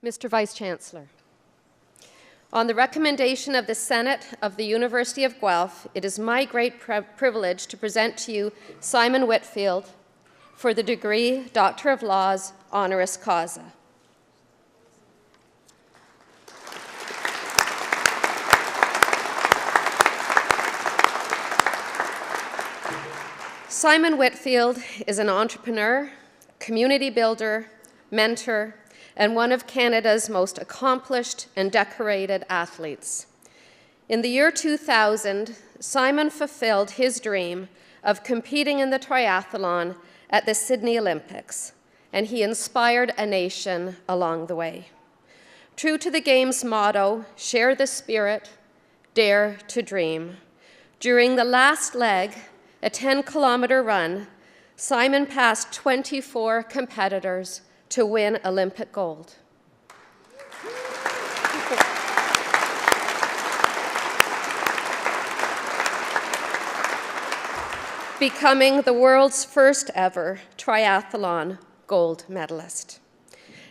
Mr. Vice-Chancellor, on the recommendation of the Senate of the University of Guelph, it is my great privilege to present to you Simon Whitfield for the degree Doctor of Laws, honoris causa. Simon Whitfield is an entrepreneur, community builder, mentor, and one of Canada's most accomplished and decorated athletes. In the year 2000, Simon fulfilled his dream of competing in the triathlon at the Sydney Olympics, and he inspired a nation along the way. True to the Games' motto, share the spirit, dare to dream, during the last leg, a 10-kilometer run, Simon passed 24 competitors to win Olympic gold. Becoming the world's first ever triathlon gold medalist.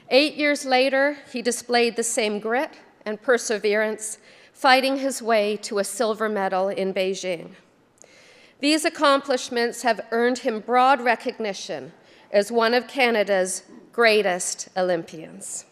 8 years later, he displayed the same grit and perseverance, fighting his way to a silver medal in Beijing. These accomplishments have earned him broad recognition as one of Canada's greatest Olympians.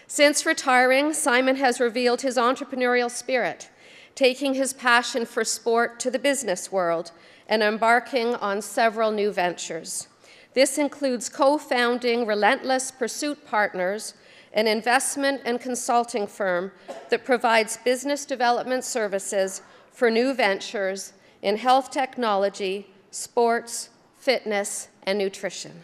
Since retiring, Simon has revealed his entrepreneurial spirit, taking his passion for sport to the business world and embarking on several new ventures. This includes co-founding Relentless Pursuit Partners, an investment and consulting firm that provides business development services for new ventures in health technology, sports, fitness, and nutrition.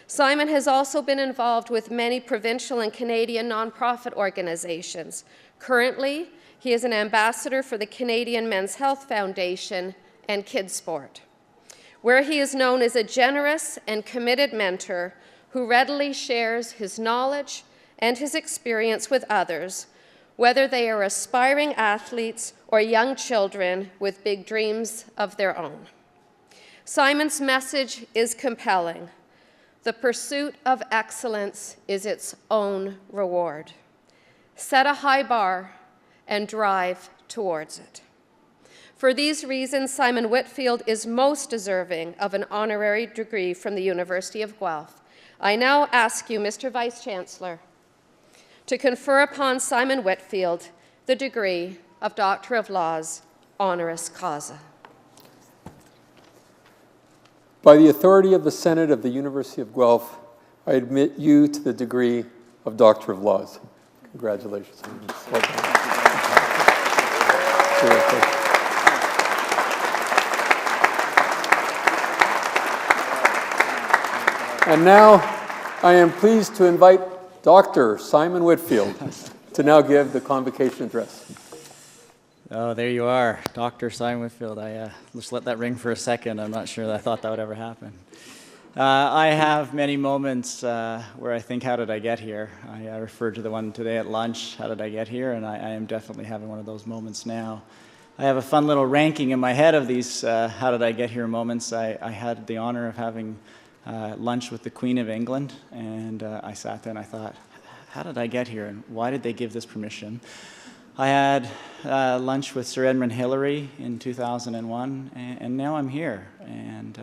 Simon has also been involved with many provincial and Canadian nonprofit organizations. Currently, he is an ambassador for the Canadian Men's Health Foundation and Kids Sport, where he is known as a generous and committed mentor who readily shares his knowledge and his experience with others, whether they are aspiring athletes or young children with big dreams of their own. Simon's message is compelling. The pursuit of excellence is its own reward. Set a high bar and drive towards it. For these reasons, Simon Whitfield is most deserving of an honorary degree from the University of Guelph. I now ask you, Mr. Vice-Chancellor, to confer upon Simon Whitfield the degree of Doctor of Laws, honoris causa. By the authority of the Senate of the University of Guelph, I admit you to the degree of Doctor of Laws. Congratulations. Well done. And now I am pleased to invite Dr. Simon Whitfield to now give the convocation address. Oh, there you are, Dr. Simon Whitfield. I just let that ring for a second. I'm not sure that I thought that would ever happen. I have many moments where I think, how did I get here? I referred to the one today at lunch, how did I get here? And I am definitely having one of those moments now. I have a fun little ranking in my head of these how did I get here moments. I had the honor of having lunch with the Queen of England, and I sat there and I thought, how did I get here and why did they give this permission? I had lunch with Sir Edmund Hillary in 2001, and now I'm here. And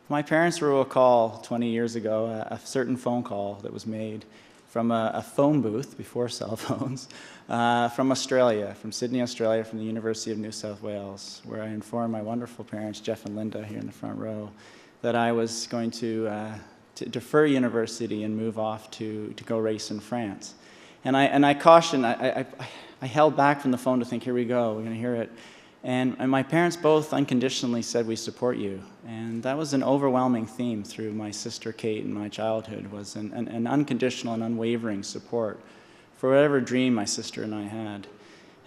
my parents will recall 20 years ago a certain phone call that was made from a phone booth before cell phones from Australia, from Sydney, Australia, from the University of New South Wales, where I informed my wonderful parents, Jeff and Linda here in the front row, that I was going to defer university and move off to go race in France. And I cautioned, I held back from the phone to think, here we go, we're going to hear it. And my parents both unconditionally said, we support you. And that was an overwhelming theme through my sister Kate and my childhood, was an unconditional and unwavering support for whatever dream my sister and I had.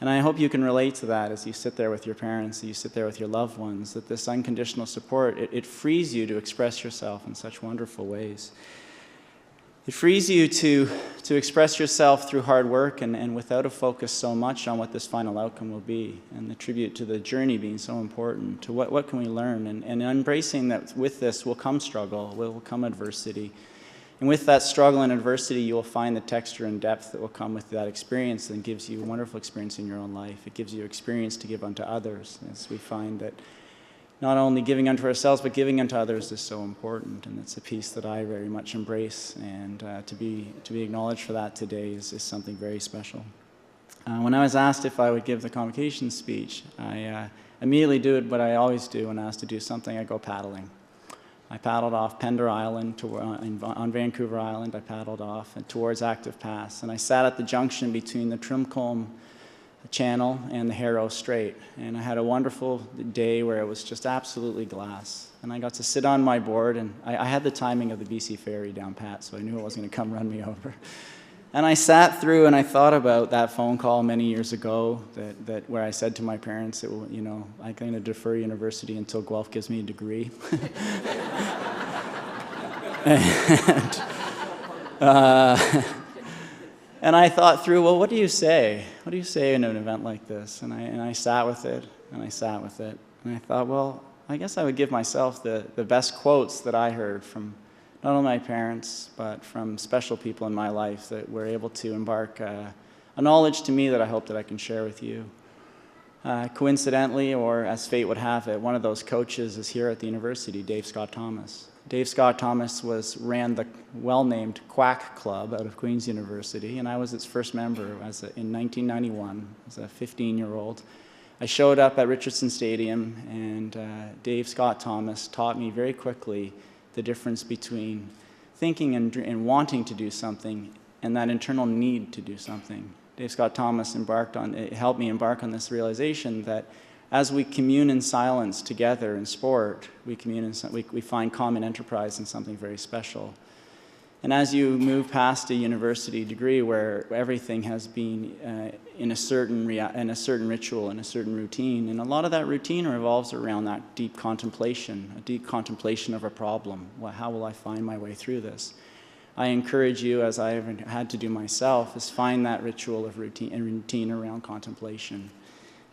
And I hope you can relate to that as you sit there with your parents, as you sit there with your loved ones, that this unconditional support, it frees you to express yourself in such wonderful ways. It frees you to express yourself through hard work and without a focus so much on what this final outcome will be, and the tribute to the journey being so important, to what can we learn, and embracing that with this will come struggle, will come adversity, And with that struggle and adversity, you will find the texture and depth that will come with that experience and gives you a wonderful experience in your own life. It gives you experience to give unto others, as we find that not only giving unto ourselves, but giving unto others is so important. And it's a piece that I very much embrace. And to be acknowledged for that today is something very special. When I was asked if I would give the convocation speech, I immediately did what I always do when asked to do something. I go paddling. I paddled off Pender Island on Vancouver Island. I paddled off and towards Active Pass. And I sat at the junction between the Trimcombe Channel and the Harrow Strait. And I had a wonderful day where it was just absolutely glass. And I got to sit on my board, and I had the timing of the BC Ferry down pat, so I knew it wasn't going to come run me over. And I sat through and I thought about that phone call many years ago that where I said to my parents, I'm going to defer university until Guelph gives me a degree. And I thought through, well, what do you say? What do you say in an event like this? And I sat with it, and I sat with it. And I thought, well, I guess I would give myself the best quotes that I heard from not only my parents, but from special people in my life that were able to embark a knowledge to me that I hope that I can share with you. Coincidentally, or as fate would have it, one of those coaches is here at the university, Dave Scott Thomas. Dave Scott Thomas ran the well-named Quack Club out of Queen's University, and I was its first member in 1991 as a 15-year-old. I showed up at Richardson Stadium, and Dave Scott Thomas taught me very quickly the difference between thinking and wanting to do something and that internal need to do something. Dave Scott Thomas helped me embark on this realization that as we commune in silence together in sport, we find common enterprise in something very special. And as you move past a university degree where everything has been in a certain ritual, in a certain routine, and a lot of that routine revolves around that deep contemplation of a problem. Well, how will I find my way through this? I encourage you, as I have had to do myself, is find that ritual of routine around contemplation.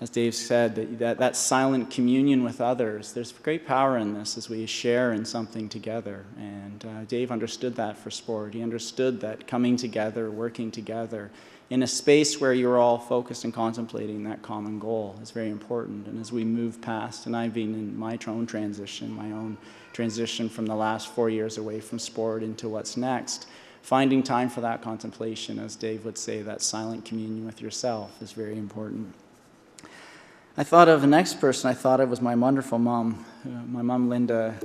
As Dave said, that silent communion with others, there's great power in this as we share in something together. And Dave understood that for sport. He understood that coming together, working together, in a space where you're all focused and contemplating that common goal is very important. And as we move past, and I've been in my own transition from the last 4 years away from sport into what's next, finding time for that contemplation, as Dave would say, that silent communion with yourself is very important. I thought of the next person. I thought it was my wonderful mom, my mom Linda.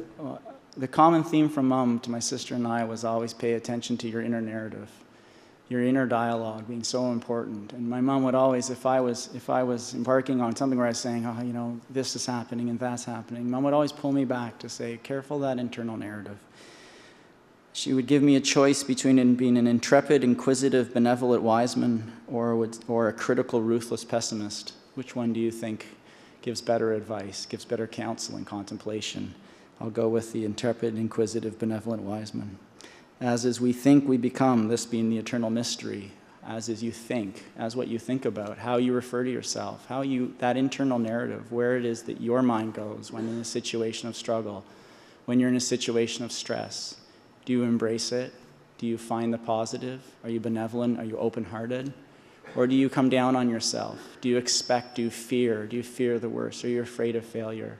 The common theme from mom to my sister and I was always pay attention to your inner narrative, your inner dialogue being so important. And my mom would always, if I was embarking on something where I was saying, this is happening and that's happening, mom would always pull me back to say, careful of that internal narrative. She would give me a choice between being an intrepid, inquisitive, benevolent wise man or a critical, ruthless pessimist. Which one do you think gives better advice, gives better counsel and contemplation? I'll go with the intrepid, inquisitive, benevolent wise man. As is we think, we become, this being the eternal mystery. As is you think, as what you think about, how you refer to yourself, that internal narrative, where it is that your mind goes when in a situation of struggle, when you're in a situation of stress. Do you embrace it? Do you find the positive? Are you benevolent? Are you open-hearted? Or do you come down on yourself? Do you expect, do you fear the worst? Are you afraid of failure?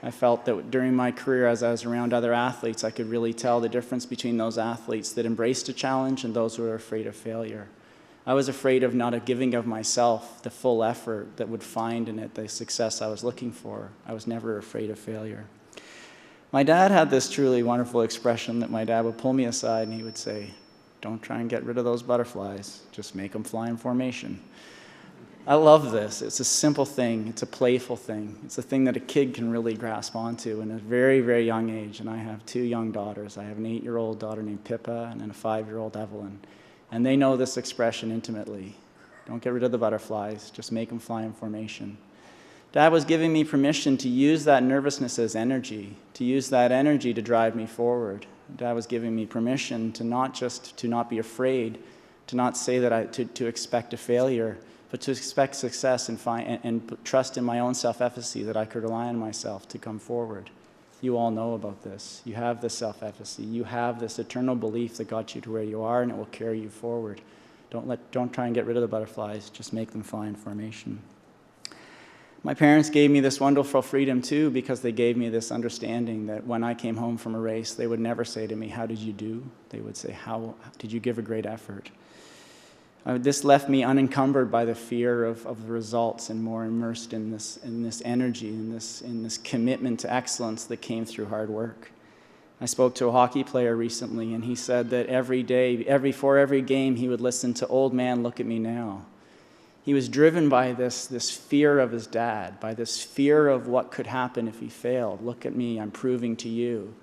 I felt that during my career as I was around other athletes, I could really tell the difference between those athletes that embraced a challenge and those who were afraid of failure. I was afraid of not giving of myself the full effort that would find in it the success I was looking for. I was never afraid of failure. My dad had this truly wonderful expression that my dad would pull me aside and he would say, don't try and get rid of those butterflies. Just make them fly in formation. I love this. It's a simple thing. It's a playful thing. It's a thing that a kid can really grasp onto in a very, very young age. And I have 2 young daughters. I have an 8-year-old daughter named Pippa and then a 5-year-old Evelyn. And they know this expression intimately. Don't get rid of the butterflies. Just make them fly in formation. Dad was giving me permission to use that nervousness as energy, to use that energy to drive me forward. Dad was giving me permission to not be afraid, to not say that to expect a failure, but to expect success and trust in my own self-efficacy that I could rely on myself to come forward. You all know about this. You have this self-efficacy. You have this eternal belief that got you to where you are, and it will carry you forward. Don't try and get rid of the butterflies. Just make them fly in formation. My parents gave me this wonderful freedom too, because they gave me this understanding that when I came home from a race, they would never say to me, "How did you do?" They would say, "How did you give a great effort?" This left me unencumbered by the fear of the results and more immersed in this energy, in this commitment to excellence that came through hard work. I spoke to a hockey player recently, and he said that every day, for every game, he would listen to "Old Man, Look at Me Now." He was driven by this fear of his dad, by this fear of what could happen if he failed. "Look at me, I'm proving to you."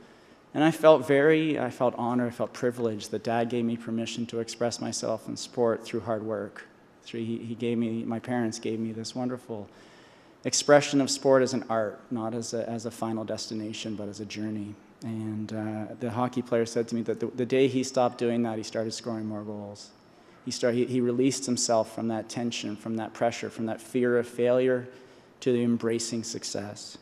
And I felt honored, I felt privileged that Dad gave me permission to express myself in sport through hard work. My parents gave me this wonderful expression of sport as an art, not as a final destination, but as a journey. And the hockey player said to me that the day he stopped doing that, he started scoring more goals. He released himself from that tension, from that pressure, from that fear of failure to the embracing success.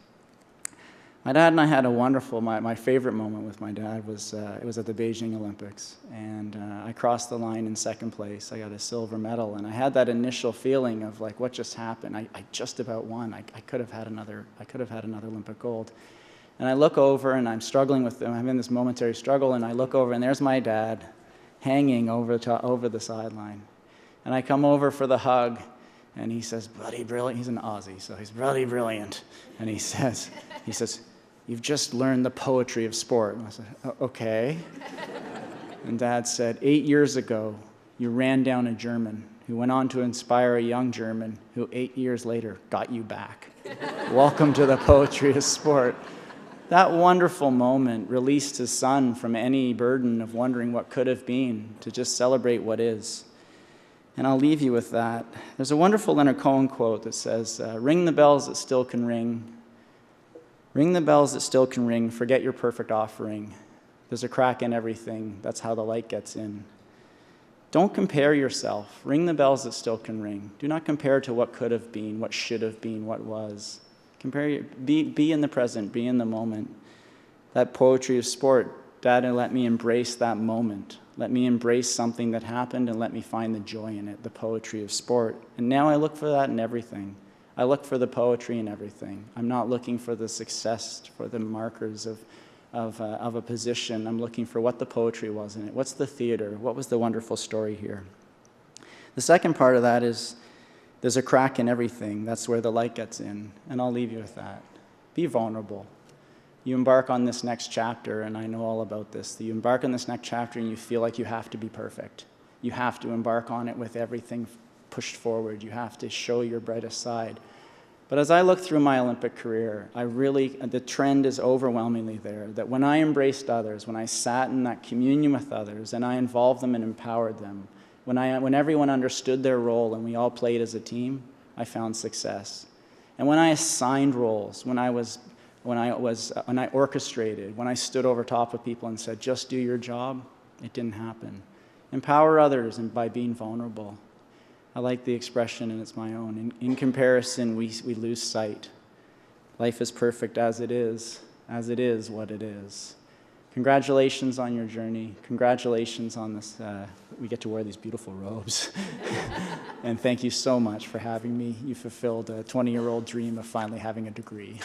My dad and I had a wonderful, my favorite moment with my dad was, it was at the Beijing Olympics. And I crossed the line in second place. I got a silver medal. And I had that initial feeling of like, what just happened? I just about won. I could have had another Olympic gold. And I look over and I'm struggling with them. I'm in this momentary struggle, and I look over and there's my dad hanging over the sideline. And I come over for the hug, and he says, "Bloody brilliant." He's an Aussie, so he's bloody brilliant. And he says, "You've just learned the poetry of sport." And I said, "Okay." And Dad said, 8 years ago, you ran down a German who went on to inspire a young German who 8 years later got you back. Welcome to the poetry of sport. That wonderful moment released his son from any burden of wondering what could have been, to just celebrate what is. And I'll leave you with that. There's a wonderful Leonard Cohen quote that says, "Ring the bells that still can ring. Ring the bells that still can ring. Forget your perfect offering. There's a crack in everything. That's how the light gets in." Don't compare yourself. Ring the bells that still can ring. Do not compare to what could have been, what should have been, what was. Be in the present, be in the moment. That poetry of sport, Dad, let me embrace that moment. Let me embrace something that happened and let me find the joy in it, the poetry of sport. And now I look for that in everything. I look for the poetry in everything. I'm not looking for the success, for the markers of a position. I'm looking for what the poetry was in it. What's the theater? What was the wonderful story here? The second part of that is, there's a crack in everything. That's where the light gets in. And I'll leave you with that. Be vulnerable. You embark on this next chapter, and I know all about this. You embark on this next chapter and you feel like you have to be perfect. You have to embark on it with everything pushed forward. You have to show your brightest side. But as I look through my Olympic career, the trend is overwhelmingly there, that when I embraced others, when I sat in that communion with others and I involved them and empowered them, when everyone understood their role and we all played as a team, I found success. And when I assigned roles, when I orchestrated, when I stood over top of people and said, "Just do your job," it didn't happen. Empower others and by being vulnerable. I like the expression, and it's my own. In comparison, we lose sight. Life is perfect as it is what it is. Congratulations on your journey. Congratulations on this. We get to wear these beautiful robes. And thank you so much for having me. You fulfilled a 20-year-old dream of finally having a degree.